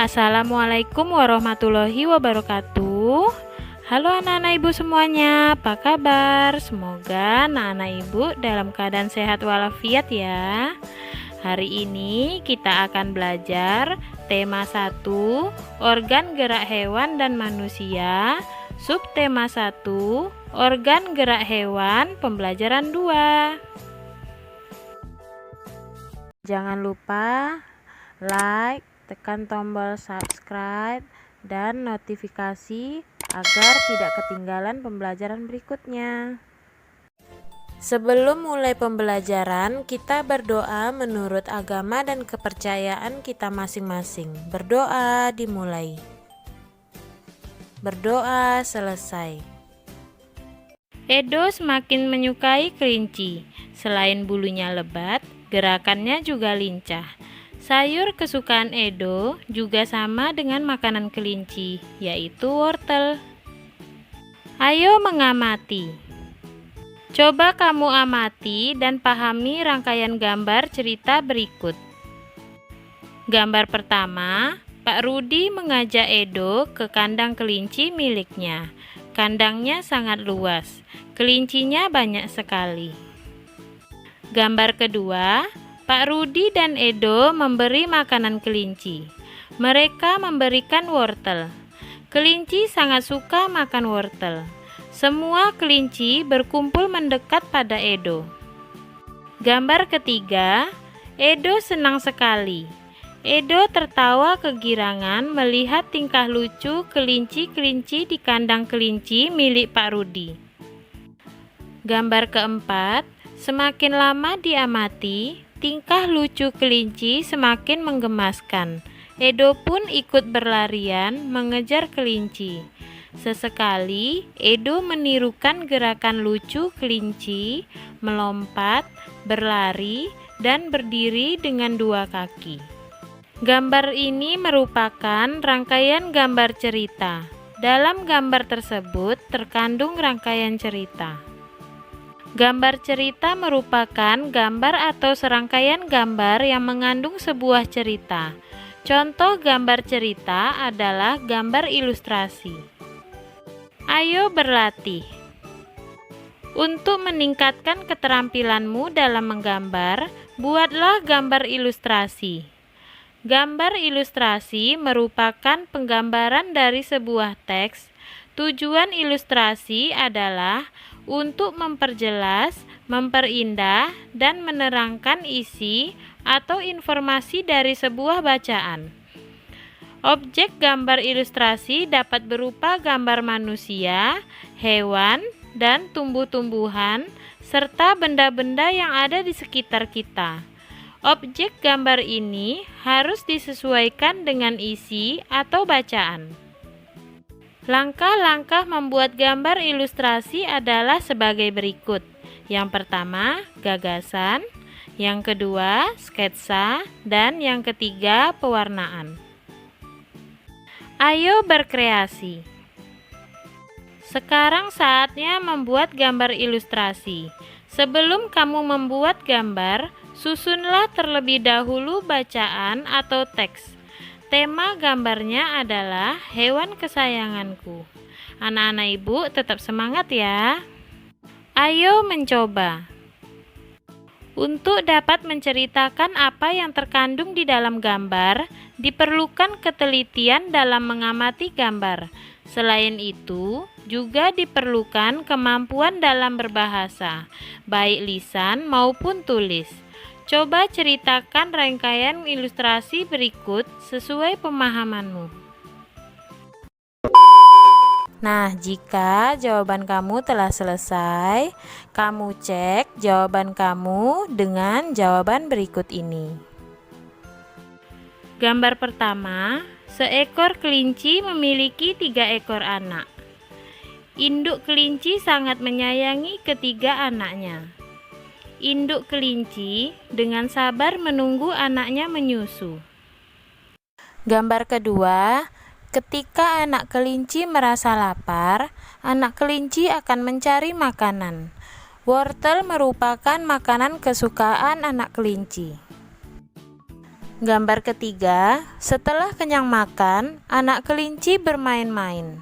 Assalamualaikum warahmatullahi wabarakatuh. Halo anak-anak ibu semuanya, apa kabar? Semoga anak-anak ibu dalam keadaan sehat walafiat ya. Hari ini kita akan belajar tema 1, organ gerak hewan dan manusia. Subtema 1, organ gerak hewan, pembelajaran 2. Jangan lupa like, tekan tombol subscribe dan notifikasi agar tidak ketinggalan pembelajaran berikutnya. Sebelum mulai pembelajaran, kita berdoa menurut agama dan kepercayaan kita masing-masing. Berdoa dimulai. Berdoa selesai. Edo semakin menyukai kelinci. Selain bulunya lebat, gerakannya juga lincah. Sayur kesukaan Edo juga sama dengan makanan kelinci, yaitu wortel. Ayo mengamati. Coba kamu amati dan pahami rangkaian gambar cerita berikut. Gambar pertama, Pak Rudi mengajak Edo ke kandang kelinci miliknya. Kandangnya sangat luas, kelincinya banyak sekali. Gambar kedua, Pak Rudi dan Edo memberi makanan kelinci. Mereka memberikan wortel. Kelinci sangat suka makan wortel. Semua kelinci berkumpul mendekat pada Edo. Gambar ketiga, Edo senang sekali. Edo tertawa kegirangan melihat tingkah lucu kelinci-kelinci di kandang kelinci milik Pak Rudi. Gambar keempat, semakin lama diamati, tingkah lucu kelinci semakin menggemaskan. Edo pun ikut berlarian mengejar kelinci. Sesekali, Edo menirukan gerakan lucu kelinci, melompat, berlari, dan berdiri dengan dua kaki. Gambar ini merupakan rangkaian gambar cerita. Dalam gambar tersebut terkandung rangkaian cerita. Gambar cerita merupakan gambar atau serangkaian gambar yang mengandung sebuah cerita. Contoh gambar cerita adalah gambar ilustrasi. Ayo berlatih. Untuk meningkatkan keterampilanmu dalam menggambar, buatlah gambar ilustrasi. Gambar ilustrasi merupakan penggambaran dari sebuah teks. Tujuan ilustrasi adalah untuk memperjelas, memperindah, dan menerangkan isi atau informasi dari sebuah bacaan. Objek gambar ilustrasi dapat berupa gambar manusia, hewan, dan tumbuh-tumbuhan, serta benda-benda yang ada di sekitar kita. Objek gambar ini harus disesuaikan dengan isi atau bacaan. Langkah-langkah membuat gambar ilustrasi adalah sebagai berikut. Yang pertama, gagasan. Yang kedua, sketsa. Dan yang ketiga, pewarnaan. Ayo berkreasi. Sekarang saatnya membuat gambar ilustrasi. Sebelum kamu membuat gambar, susunlah terlebih dahulu bacaan atau teks. Tema gambarnya adalah hewan kesayanganku. Anak-anak ibu tetap semangat ya. Ayo mencoba. Untuk dapat menceritakan apa yang terkandung di dalam gambar, diperlukan ketelitian dalam mengamati gambar. Selain itu, juga diperlukan kemampuan dalam berbahasa, baik lisan maupun tulis. Coba ceritakan rangkaian ilustrasi berikut sesuai pemahamanmu. Nah, jika jawaban kamu telah selesai, kamu cek jawaban kamu dengan jawaban berikut ini. Gambar pertama, seekor kelinci memiliki 3 ekor anak. Induk kelinci sangat menyayangi ketiga anaknya. Induk kelinci dengan sabar menunggu anaknya menyusu. Gambar kedua, ketika anak kelinci merasa lapar, anak kelinci akan mencari makanan. Wortel merupakan makanan kesukaan anak kelinci. Gambar ketiga, setelah kenyang makan, anak kelinci bermain-main.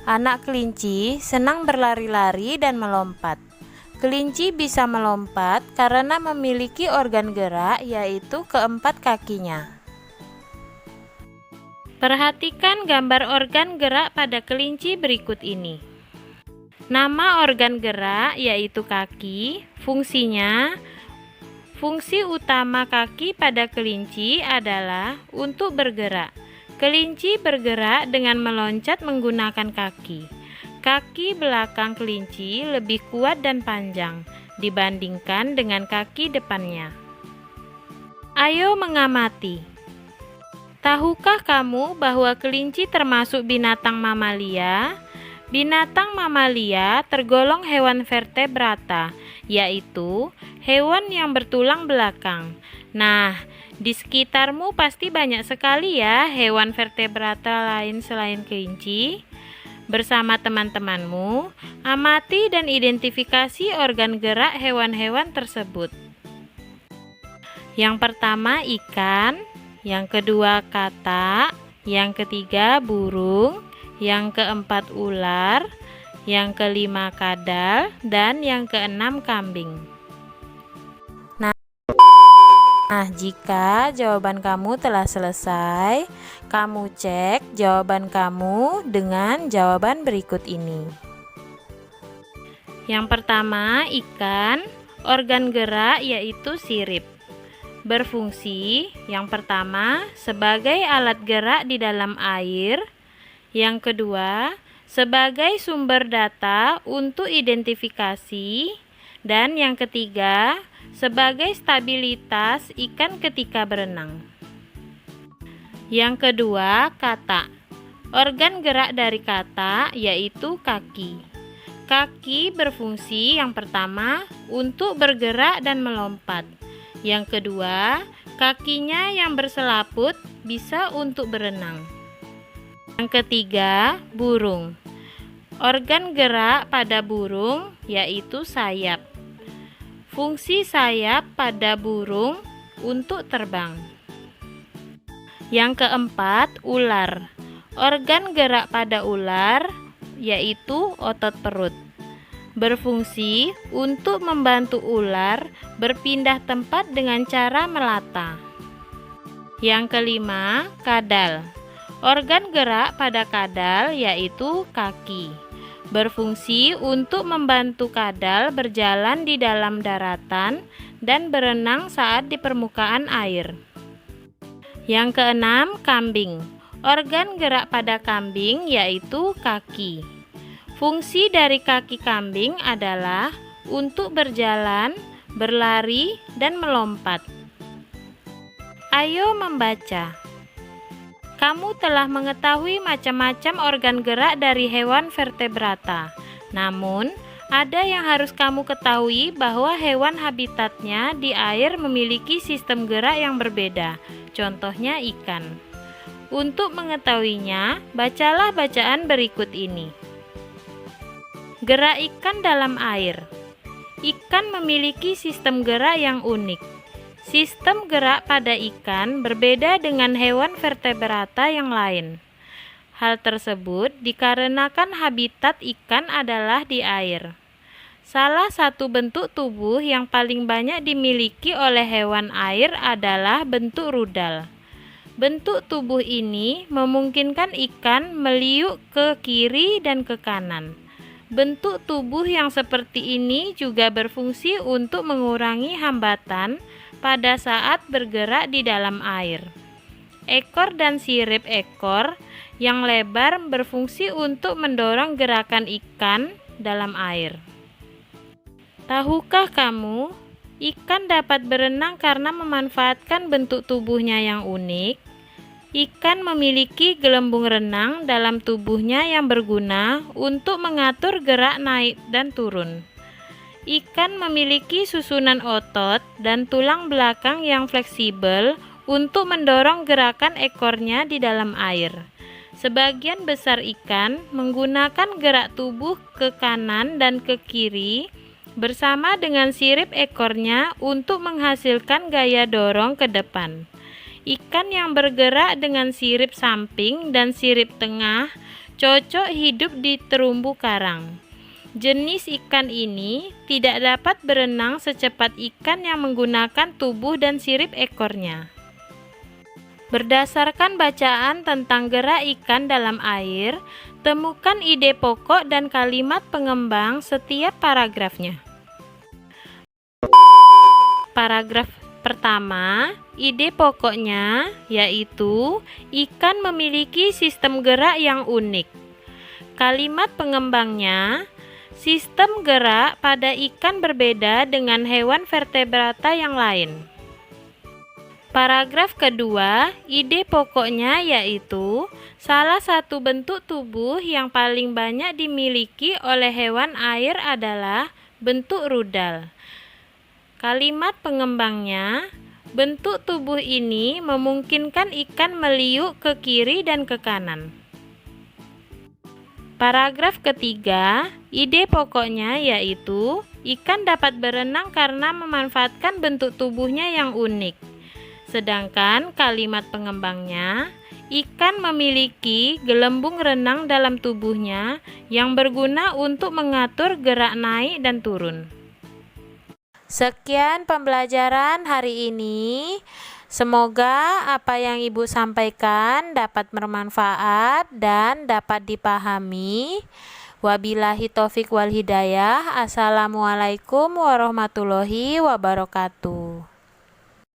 Anak kelinci senang berlari-lari dan melompat. Kelinci bisa melompat karena memiliki organ gerak, yaitu keempat kakinya. Perhatikan gambar organ gerak pada kelinci berikut ini. Nama organ gerak yaitu kaki. Fungsi utama kaki pada kelinci adalah untuk bergerak. Kelinci bergerak dengan meloncat menggunakan kaki. Kaki belakang kelinci lebih kuat dan panjang dibandingkan dengan kaki depannya. Ayo mengamati. Tahukah kamu bahwa kelinci termasuk binatang mamalia? Binatang mamalia tergolong hewan vertebrata, yaitu hewan yang bertulang belakang. Nah, di sekitarmu pasti banyak sekali ya hewan vertebrata lain selain kelinci. Bersama teman-temanmu, amati dan identifikasi organ gerak hewan-hewan tersebut. Yang pertama ikan, yang kedua katak, yang ketiga burung, yang keempat ular, yang kelima kadal, dan yang keenam kambing. Nah, jika jawaban kamu telah selesai, kamu cek jawaban kamu dengan jawaban berikut ini. Yang pertama, ikan, organ gerak yaitu sirip. Berfungsi, yang pertama, sebagai alat gerak di dalam air. Yang kedua, sebagai sumber data untuk identifikasi. Dan yang ketiga, sebagai stabilitas ikan ketika berenang. Yang kedua, katak. Organ gerak dari katak yaitu kaki. Kaki berfungsi yang pertama untuk bergerak dan melompat. Yang kedua, kakinya yang berselaput bisa untuk berenang. Yang ketiga, burung. Organ gerak pada burung yaitu sayap. Fungsi sayap pada burung untuk terbang. Yang keempat, ular. Organ gerak pada ular yaitu otot perut. Berfungsi untuk membantu ular berpindah tempat dengan cara melata. Yang kelima, kadal. Organ gerak pada kadal yaitu kaki. Berfungsi untuk membantu kadal berjalan di dalam daratan dan berenang saat di permukaan air. Yang keenam, kambing. Organ gerak pada kambing yaitu kaki. Fungsi dari kaki kambing adalah untuk berjalan, berlari, dan melompat. Ayo membaca. Kamu telah mengetahui macam-macam organ gerak dari hewan vertebrata. Namun, ada yang harus kamu ketahui bahwa hewan habitatnya di air memiliki sistem gerak yang berbeda. Contohnya ikan. Untuk mengetahuinya, bacalah bacaan berikut ini. Gerak ikan dalam air. Ikan memiliki sistem gerak yang unik. Sistem gerak pada ikan berbeda dengan hewan vertebrata yang lain. Hal tersebut dikarenakan habitat ikan adalah di air. Salah satu bentuk tubuh yang paling banyak dimiliki oleh hewan air adalah bentuk rudal. Bentuk tubuh ini memungkinkan ikan meliuk ke kiri dan ke kanan. Bentuk tubuh yang seperti ini juga berfungsi untuk mengurangi hambatan pada saat bergerak di dalam air. Ekor dan sirip ekor yang lebar berfungsi untuk mendorong gerakan ikan dalam air. Tahukah kamu, ikan dapat berenang karena memanfaatkan bentuk tubuhnya yang unik? Ikan memiliki gelembung renang dalam tubuhnya yang berguna untuk mengatur gerak naik dan turun. Ikan memiliki susunan otot dan tulang belakang yang fleksibel untuk mendorong gerakan ekornya di dalam air. Sebagian besar ikan menggunakan gerak tubuh ke kanan dan ke kiri bersama dengan sirip ekornya untuk menghasilkan gaya dorong ke depan. ikan yang bergerak dengan sirip samping dan sirip tengah cocok hidup di terumbu karang. Jenis ikan ini tidak dapat berenang secepat ikan yang menggunakan tubuh dan sirip ekornya. Berdasarkan bacaan tentang gerak ikan dalam air, temukan ide pokok dan kalimat pengembang setiap paragrafnya. Paragraf pertama, ide pokoknya yaitu ikan memiliki sistem gerak yang unik. Kalimat pengembangnya, sistem gerak pada ikan berbeda dengan hewan vertebrata yang lain. Paragraf kedua, ide pokoknya yaitu salah satu bentuk tubuh yang paling banyak dimiliki oleh hewan air adalah bentuk rudal. Kalimat pengembangnya, bentuk tubuh ini memungkinkan ikan meliuk ke kiri dan ke kanan. Paragraf ketiga, ide pokoknya yaitu ikan dapat berenang karena memanfaatkan bentuk tubuhnya yang unik. Sedangkan kalimat pengembangnya, ikan memiliki gelembung renang dalam tubuhnya yang berguna untuk mengatur gerak naik dan turun. Sekian pembelajaran hari ini. Semoga apa yang Ibu sampaikan dapat bermanfaat dan dapat dipahami. Wabillahi taufik wal hidayah. Assalamualaikum warahmatullahi wabarakatuh.